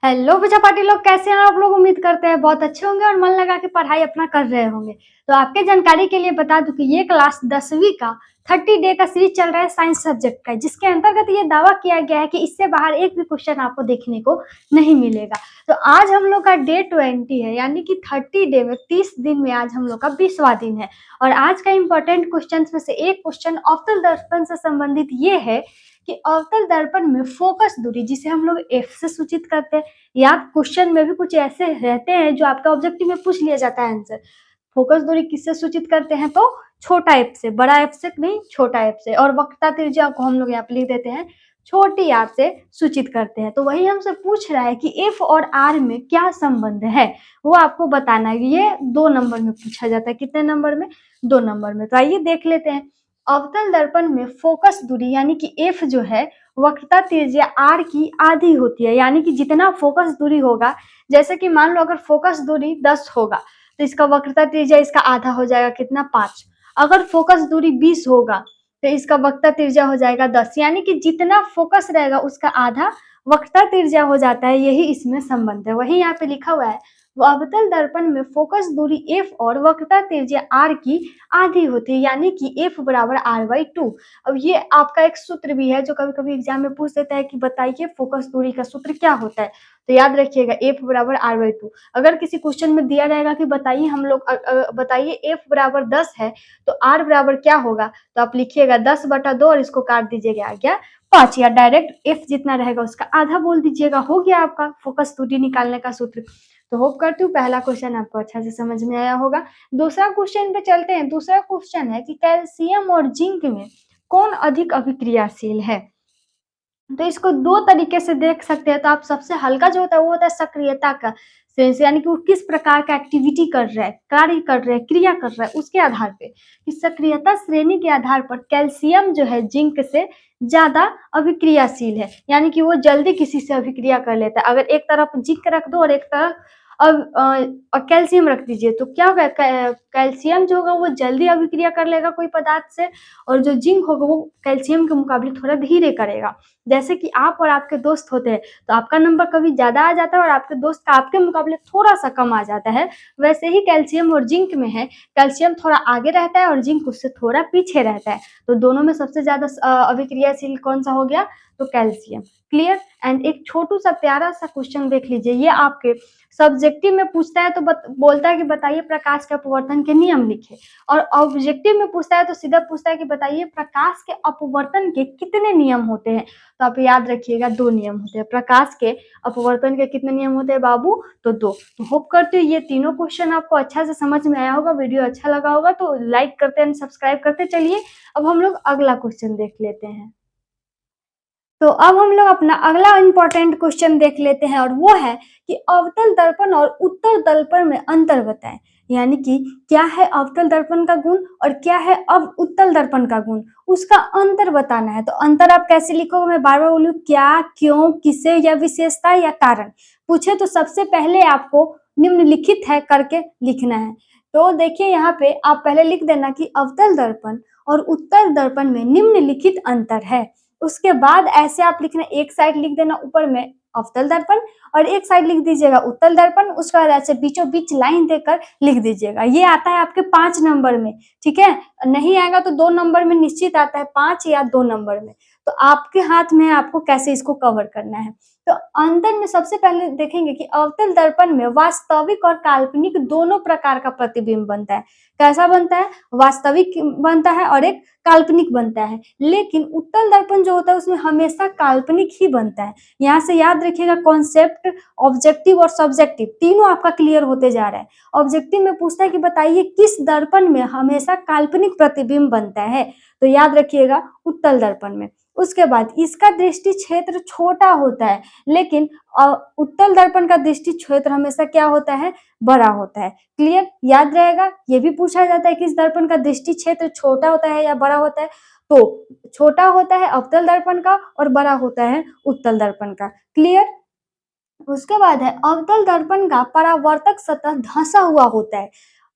Hello पूजा party लोग, कैसे हैं आप लोग। उम्मीद करते हैं बहुत अच्छे होंगे और मन लगा के पढ़ाई अपना कर रहे होंगे। तो आपके जानकारी के लिए बता दूं कि ये क्लास 10वीं का 30 डे का सीरीज चल रहा है साइंस सब्जेक्ट का, जिसके अंतर्गत ये दावा किया गया है कि इससे बाहर एक भी क्वेश्चन आपको देखने को नहीं मिलेगा। तो आज हम लोग का डे 20 है, यानी कि 30 डे में 30 दिन में आज हम लोग का 20वां दिन है। और आज का इंपॉर्टेंट क्वेश्चन में से एक क्वेश्चन अवतल दर्पण से संबंधित ये है कि अवतल दर्पण में फोकस दूरी, जिसे हम लोग एफ से सूचित करते हैं, या क्वेश्चन में भी कुछ ऐसे रहते हैं जो आपका ऑब्जेक्टिव में पूछ लिया जाता है आंसर। फोकस दूरी किससे सूचित करते हैं, तो छोटा एफ से, बड़ा एफ से नहीं, छोटा एफ से। और वक्रता त्रिज्या को हम लोग यहाँ पे लिख देते हैं छोटी आर से सूचित करते हैं। तो वही हमसे पूछ रहा है कि एफ और आर में क्या संबंध है, वो आपको बताना है। ये 2 नंबर में पूछा जाता है। कितने नंबर में? 2 नंबर में। तो आइए देख लेते हैं। अवतल दर्पण में फोकस दूरी यानी कि एफ जो है वक्रता त्रिज्या आर की आधी होती है, यानी कि जितना फोकस दूरी होगा, जैसे कि मान लो अगर फोकस दूरी 10 होगा तो इसका वक्रता त्रिज्या इसका आधा हो जाएगा, कितना? 5। अगर फोकस दूरी 20 होगा तो इसका वक्रता त्रिज्या हो जाएगा 10, यानी कि जितना फोकस रहेगा उसका आधा वक्रता त्रिज्या हो जाता है। यही इसमें संबंध है। वही यहाँ पे लिखा हुआ है, वो अवतल दर्पण में फोकस दूरी एफ और वक्रता त्रिज्या आर की आधी होती है, यानी कि एफ बराबर r/2। अब ये आपका एक सूत्र भी है जो कभी कभी एग्जाम में पूछ देता है कि बताइए फोकस दूरी का सूत्र क्या होता है। तो याद रखिएगा एफ बराबर r/2। अगर किसी क्वेश्चन में दिया रहेगा कि बताइए हम लोग बताइए एफ बराबर 10 है तो आर बराबर क्या होगा, तो आप लिखिएगा 10/2 और इसको काट दीजिएगा, आ गया 5, या डायरेक्ट एफ जितना रहेगा उसका आधा बोल दीजिएगा। हो गया आपका फोकस दूरी निकालने का सूत्र। तो होप करती हूँ पहला क्वेश्चन आपको अच्छा से समझ में आया होगा। दूसरा क्वेश्चन पे चलते हैं। दूसरा क्वेश्चन है कि कैल्शियम और जिंक में कौन अधिक अभिक्रियाशील है। तो इसको 2 तरीके से देख सकते हैं। तो आप सबसे हल्का जो होता है वो होता है सक्रियता का सेंस, यानी कि वो किस प्रकार का एक्टिविटी कर रहा है, कार्य कर रहा है, क्रिया कर रहा है, उसके आधार पे। इस सक्रियता श्रेणी के आधार पर कैल्शियम जो है जिंक से ज्यादा अभिक्रियाशील है, यानी कि वो जल्दी किसी से अभिक्रिया कर लेता है। अगर एक तरफ जिंक रख दो और एक तरफ अब कैल्शियम रख दीजिए तो क्या होगा, कैल्शियम जो होगा वो जल्दी अभिक्रिया कर लेगा कोई पदार्थ से, और जो जिंक होगा वो कैल्शियम के मुकाबले थोड़ा धीरे करेगा। जैसे कि आप और आपके दोस्त होते हैं तो आपका नंबर कभी ज्यादा आ जाता है और आपके दोस्त का आपके मुकाबले थोड़ा सा कम आ जाता है। वैसे ही कैल्शियम और जिंक में है, कैल्शियम थोड़ा आगे रहता है और जिंक उससे थोड़ा पीछे रहता है। तो दोनों में सबसे ज्यादा अभिक्रियाशील कौन सा हो गया, तो कैल्शियम। क्लियर। एंड एक छोटू सा प्यारा सा क्वेश्चन देख लीजिए। ये आपके सब्जेक्टिव में पूछता है तो बोलता है कि बताइए प्रकाश के अपवर्तन के नियम लिखे, और ऑब्जेक्टिव में पूछता है तो सीधा पूछता है कि बताइए प्रकाश के अपवर्तन के कितने नियम होते हैं। तो आप याद रखिएगा 2 नियम होते हैं। प्रकाश के अपवर्तन के कितने नियम होते हैं बाबू, तो 2। तो होप करती हूँ ये तीनों क्वेश्चन आपको अच्छा से समझ में आया होगा। वीडियो अच्छा लगा होगा तो लाइक करते हैं, सब्सक्राइब करते चलिए। अब हम लोग अगला क्वेश्चन देख लेते हैं। तो अब हम लोग अपना अगला इंपॉर्टेंट क्वेश्चन देख लेते हैं, और वो है कि अवतल दर्पण और उत्तल दर्पण में अंतर बताएं। यानी कि क्या है अवतल दर्पण का गुण और क्या है अब उत्तल दर्पण का गुण, उसका अंतर बताना है। तो अंतर आप कैसे लिखोगे, मैं बार बार बोलूँ, क्या, क्यों, किसे, या विशेषता या कारण पूछे तो सबसे पहले आपको निम्नलिखित है करके लिखना है। तो देखिए यहाँ पे आप पहले लिख देना कि अवतल दर्पण और उत्तल दर्पण में निम्नलिखित अंतर है। उसके बाद ऐसे आप लिखना, एक साइड लिख देना ऊपर में अवतल दर्पण और एक साइड लिख दीजिएगा उत्तल दर्पण। उसके बाद ऐसे बीचों बीच लाइन देकर लिख दीजिएगा। ये आता है आपके 5 नंबर में, ठीक है। नहीं आएगा तो 2 नंबर में निश्चित आता है, 5 या 2 नंबर में। तो आपके हाथ में है आपको कैसे इसको कवर करना है। तो अंतर में सबसे पहले देखेंगे कि अवतल दर्पण में वास्तविक और काल्पनिक दोनों प्रकार का प्रतिबिंब बनता है। कैसा बनता है, वास्तविक बनता है और एक काल्पनिक बनता है। लेकिन उत्तल दर्पण जो होता है उसमें हमेशा काल्पनिक ही बनता है। यहाँ से याद रखिएगा कॉन्सेप्ट, ऑब्जेक्टिव और सब्जेक्टिव तीनों आपका क्लियर होते जा रहा है। ऑब्जेक्टिव में पूछता है कि बताइए किस दर्पण में हमेशा काल्पनिक प्रतिबिंब बनता है, तो याद रखिएगा उत्तल दर्पण में। उसके बाद इसका दृष्टि क्षेत्र छोटा होता है, लेकिन उत्तल दर्पण का दृष्टि क्षेत्र हमेशा क्या होता है, बड़ा होता है। क्लियर, याद रहेगा। ये भी पूछा जाता है कि इस दर्पण का दृष्टि क्षेत्र छोटा होता है या बड़ा होता है, तो छोटा होता है अवतल दर्पण का और बड़ा होता है उत्तल दर्पण का। क्लियर। उसके बाद है अवतल दर्पण का परावर्तक सतह धंसा हुआ होता है।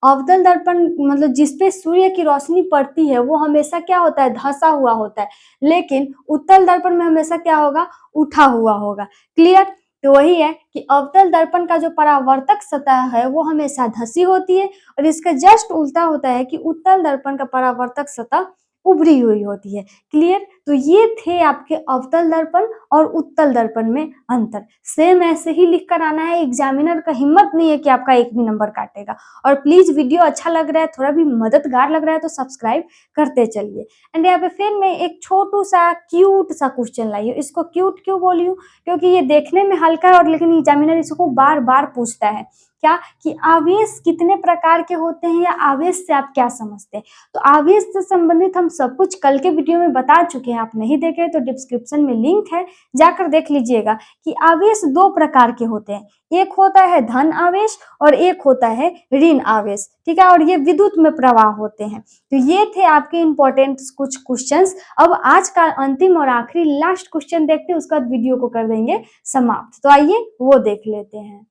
अवतल दर्पण मतलब जिसपे सूर्य की रोशनी पड़ती है वो हमेशा क्या होता है, धंसा हुआ होता है। लेकिन उत्तल दर्पण में हमेशा क्या होगा, उठा हुआ होगा। क्लियर। तो वही है कि अवतल दर्पण का जो परावर्तक सतह है वो हमेशा धसी होती है और इसके जस्ट उल्टा होता है कि उत्तल दर्पण का परावर्तक सतह उभरी हुई होती है। क्लियर? तो ये थे आपके अवतल दर्पण और उत्तल दर्पण में अंतर। सेम ऐसे ही लिख कर आना है, एग्जामिनर का हिम्मत नहीं है कि आपका एक भी नंबर काटेगा। और प्लीज वीडियो अच्छा लग रहा है, थोड़ा भी मददगार लग रहा है तो सब्सक्राइब करते चलिए। एंड यहाँ पे फिर मैं एक छोटू सा क्यूट सा क्वेश्चन लाई हूँ। इसको क्यूट क्यों बोली हूँ? क्योंकि ये देखने में हल्का है और लेकिन एग्जामिनर इसको बार बार पूछता है क्या कि आवेश कितने प्रकार के होते हैं या आवेश से आप क्या समझते हैं। तो आवेश से संबंधित हम सब कुछ कल के वीडियो में बता चुके हैं, आप नहीं देखे तो डिस्क्रिप्शन में लिंक है, जाकर देख लीजिएगा कि आवेश दो प्रकार के होते हैं, एक होता है धन आवेश और एक होता है ऋण आवेश, ठीक है, और ये विद्युत में प्रवाह होते हैं। तो ये थे आपके इंपॉर्टेंट कुछ क्वेश्चंस। अब आज का अंतिम और आखिरी लास्ट क्वेश्चन देखते हैं, उसके बाद वीडियो को कर देंगे समाप्त। तो आइए वो देख लेते हैं।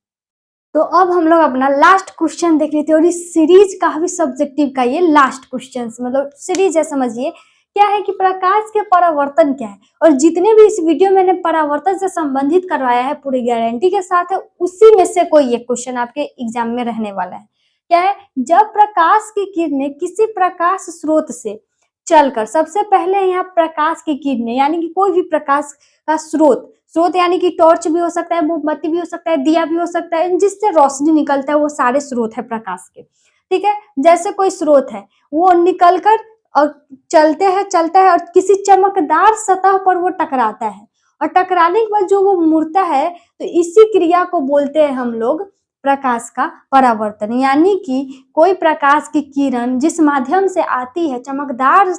तो अब हम लोग अपना लास्ट क्वेश्चन देख लेते हैं और इस सीरीज का भी सब्जेक्टिव का ये लास्ट क्वेश्चन, मतलब सीरीज है, समझिए क्या है कि प्रकाश के परावर्तन क्या है। और जितने भी इस वीडियो मैंने परावर्तन से संबंधित करवाया है पूरी गारंटी के साथ है, उसी में से कोई एक क्वेश्चन आपके एग्जाम में रहने वाला है। क्या है? जब प्रकाश की किरणें किसी प्रकाश स्रोत से चलकर, सबसे पहले यहाँ प्रकाश की किरणें यानी कि कोई भी प्रकाश का स्रोत, स्रोत यानी कि टॉर्च भी हो सकता है, मोमबत्ती भी हो सकता है, दिया भी हो सकता है, जिससे रोशनी निकलता है, वो सारे स्रोत है प्रकाश के। ठीक है, जैसे कोई स्रोत है वो निकलकर और चलता है और किसी चमकदार सतह पर वो टकराता है और टकराने के बाद जो वो मुड़ता है, तो इसी क्रिया को बोलते हैं हम लोग प्रकाश का परावर्तन। यानी कि कोई प्रकाश की किरण जिस माध्यम से आती है, चमकदार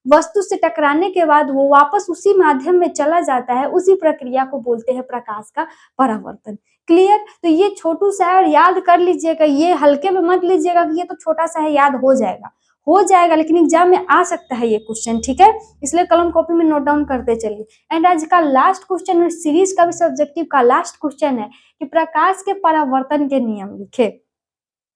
वस्तु से टकराने के बाद वो वापस उसी माध्यम में चला जाता है, उसी प्रक्रिया को बोलते हैं प्रकाश का परावर्तन। क्लियर? तो ये छोटू सा है और याद कर लीजिएगा, ये हल्के में मत लीजिएगा कि ये तो छोटा सा है, याद हो जाएगा लेकिन एग्जाम में आ सकता है ये क्वेश्चन, ठीक है, इसलिए कलम कॉपी में नोट डाउन करते चलिए। एंड आज का लास्ट क्वेश्चन और सीरीज का भी सब्जेक्टिव का लास्ट क्वेश्चन है कि प्रकाश के परावर्तन के नियम लिखे,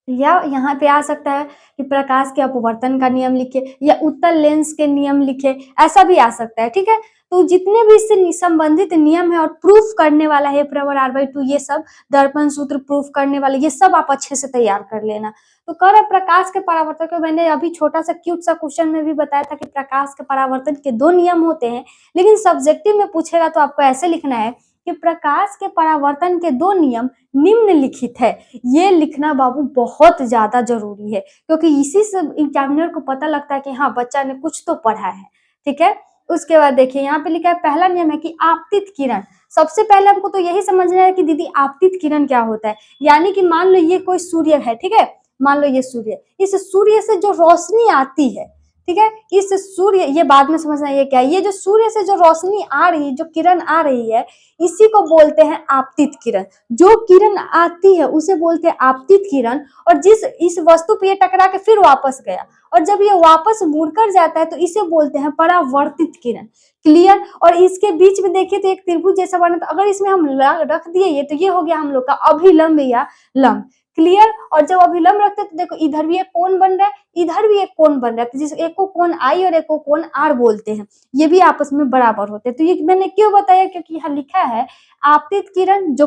या यहाँ पे आ सकता है कि प्रकाश के अपवर्तन का नियम लिखे या उत्तल लेंस के नियम लिखे, ऐसा भी आ सकता है, ठीक है। तो जितने भी इससे संबंधित नियम है और प्रूफ करने वाला है r/2, ये सब दर्पण सूत्र प्रूफ करने वाले, ये सब आप अच्छे से तैयार कर लेना। तो कर प्रकाश के परावर्तन को मैंने अभी छोटा सा क्यूट सा क्वेश्चन में भी बताया था कि प्रकाश के परावर्तन के दो नियम होते हैं, लेकिन सब्जेक्टिव में पूछेगा तो आपको ऐसे लिखना है कि प्रकाश के परावर्तन के दो नियम निम्नलिखित है। ये लिखना बाबू बहुत ज्यादा जरूरी है, क्योंकि इसी से एग्जामिनर को पता लगता है कि हाँ बच्चा ने कुछ तो पढ़ा है, ठीक है। उसके बाद देखिए यहाँ पे लिखा है, पहला नियम है कि आपतित किरण। सबसे पहले हमको तो यही समझना है कि दीदी आपतित किरण क्या होता है। यानी कि मान लो ये कोई सूर्य है, ठीक है, मान लो ये सूर्य, इस सूर्य से जो रोशनी आती है, ठीक है, इस सूर्य, ये बाद में समझना ये क्या है, ये जो सूर्य से जो रोशनी आ रही है, जो किरण आ रही है, इसी को बोलते हैं आपतित किरण। जो किरण आती है उसे बोलते हैं आपतित किरण, और जिस इस वस्तु पे ये टकरा के फिर वापस गया और जब ये वापस मुड़कर जाता है तो इसे बोलते हैं परावर्तित किरण। क्लियर? और इसके बीच में देखिए तो एक त्रिभुज जैसा बना, तो अगर इसमें हम रख दिए ये, तो ये हो गया हम लोग का अभिलंब या लंब। क्लियर? और जब अभिलंब रखते हैं तो देखो इधर भी एक कोण बन रहा है, इधर भी एक कोण बन रहा है, तो जिस एक को कोण आई और एक को कोण आर बोलते हैं, ये भी आपस में बराबर होते हैं। तो ये मैंने क्यों बताया, क्योंकि यहाँ लिखा है आपतित किरण जो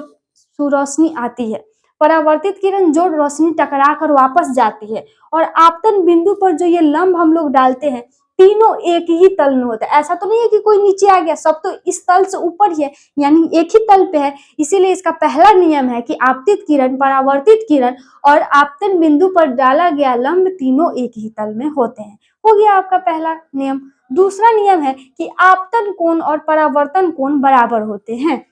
रोशनी आती है, परावर्तित किरण जो रोशनी टकरा कर वापस जाती है, और आपतन बिंदु पर जो ये लंब हम लोग डालते हैं, तीनों एक ही तल में होता है। ऐसा तो नहीं है कि कोई नीचे आ गया, सब तो इस तल से ऊपर ही है, यानी एक ही तल पे है। इसीलिए इसका पहला नियम है कि आपतित किरण, परावर्तित किरण और आपतन बिंदु पर डाला गया लंब तीनों एक ही तल में होते हैं। हो गया आपका पहला नियम। दूसरा नियम है कि आपतन कोण और परावर्तन कोण बराबर होते हैं।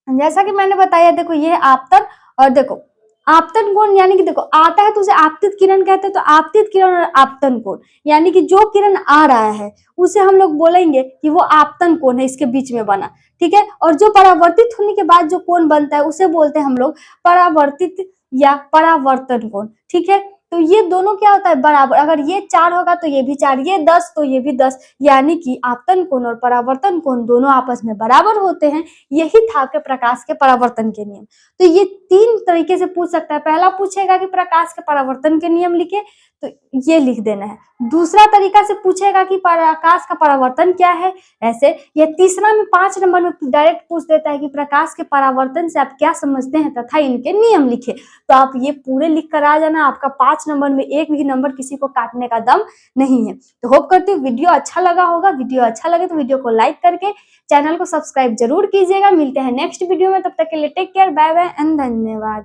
जैसा कि मैंने बताया, देखो ये आपतन, और देखो आपतन कोण यानी कि देखो आता है तो उसे आपतित किरण कहते हैं। तो आपतित किरण और आपतन कोण यानी कि जो किरण आ रहा है उसे हम लोग बोलेंगे कि वो आपतन कोण है, इसके बीच में बना, ठीक है। और जो परावर्तित होने के बाद जो कोण बनता है उसे बोलते हैं हम लोग परावर्तित या परावर्तन कोण, ठीक है। तो ये दोनों क्या होता है, बराबर। अगर ये 4 होगा तो ये भी 4, ये 10 तो ये भी 10, यानी कि आपतन कोण और परावर्तन कोण दोनों आपस में बराबर होते हैं। यही था आपके प्रकाश के परावर्तन के नियम। तो ये तीन तरीके से पूछ सकता है। पहला पूछेगा कि प्रकाश के परावर्तन के नियम लिखे, तो ये लिख देना है। दूसरा तरीका से पूछेगा कि प्रकाश का परावर्तन क्या है, ऐसे। या तीसरा में 5 नंबर में डायरेक्ट पूछ देता है कि प्रकाश के परावर्तन से आप क्या समझते हैं तथा इनके नियम लिखे। तो आप ये पूरे लिख कर आ जाना, आपका 5 नंबर में एक भी नंबर किसी को काटने का दम नहीं है। तो होप करती हूँ वीडियो अच्छा लगा होगा। वीडियो अच्छा लगे तो वीडियो को लाइक करके चैनल को सब्सक्राइब जरूर कीजिएगा। मिलते हैं नेक्स्ट वीडियो में, तब तक के लिए take care, bye bye and धन्यवाद।